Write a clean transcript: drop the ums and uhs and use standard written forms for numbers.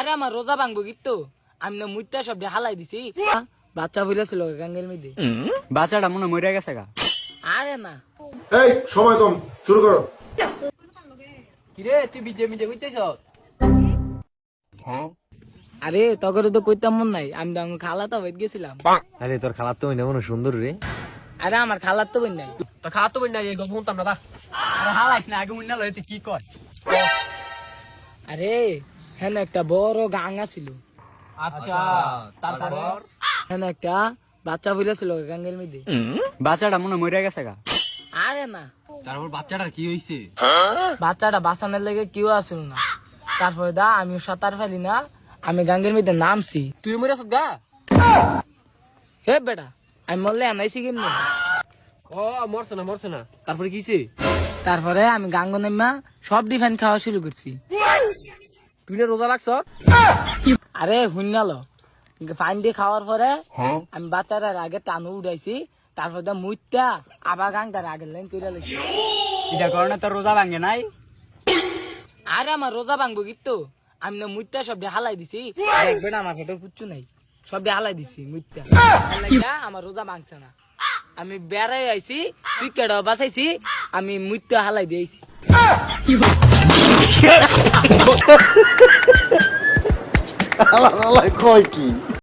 আরে আমার রোজা ভাঙবো কিন্তু আমি না মুইতা সব হালাই দিছি। বাচ্চা বলেছিল গাঙ্গের মধ্যে। বাচ্চাটা মনে মরে গেছে গা। আরে না এই সময় কম, শুরু করো। কিরে তুই বিজে মিজে কইতেছ? আরে তখন তো কইতাম মন নাই, আমি তো আমার খালা তো হয়ে গেছিলাম। আরে তোর খালার তো মনে সুন্দর রে। আরে আমার খালার তো বোন নাই। তো খাওয়া তো বই না এই গল্প শুনতাম না। আরে হালাইস না আগে মুন্না লয় তুই কি কয়? আরে হ্যাঁ একটা বড় গাং আছিল। আচ্ছা তারপরে হ্যাঁ একটা বাচ্চা বলেছিল গাঙ্গের মধ্যে। বাচ্চাটা মনে মরে গেছে গা। আরে না তারপর বাচ্চাটার কি হইছে? বাচ্চাটা বাঁচানোর লেগে কেউ আসল না। তারপরে দা আমি সাঁতার ফেলি না, আমি গাঙ্গের মধ্যে নামছি। তুই মরে আছিস গা? হে বেটা আমি মরলে আনাইছি কেমনি? ও মরছে না তারপরে কি হইছে? তারপরে আমি গাঙ্গ নেমা সব ডিফেন্ড খাওয়া শুরু করছি। তুই না রোজা লাগছ? আরে হুইনালো পানি দিয়ে খাওয়ার পরে আমি বাচ্চাটার আগে টানু উঠাইছি। তারপর দা মুইতা আবার গাংটার আগের লাইন করে লাগছি। এটা কারণে তোর রোজা ভাঙে নাই? আরে আমার রোজা ভাঙবো কিন্তু আমি না মুইতা সব হালাই দিছি। বেটা আমার ফটো কুচ্ছু নাই, সব হালাই দিছি মুইতা। আমার রোজা ভাঙছে না, আমি বেড়াই আইছি, চিকেটাও বাঁচাইছি, আমি মুইতা হালাই দিয়েছি। কয় কি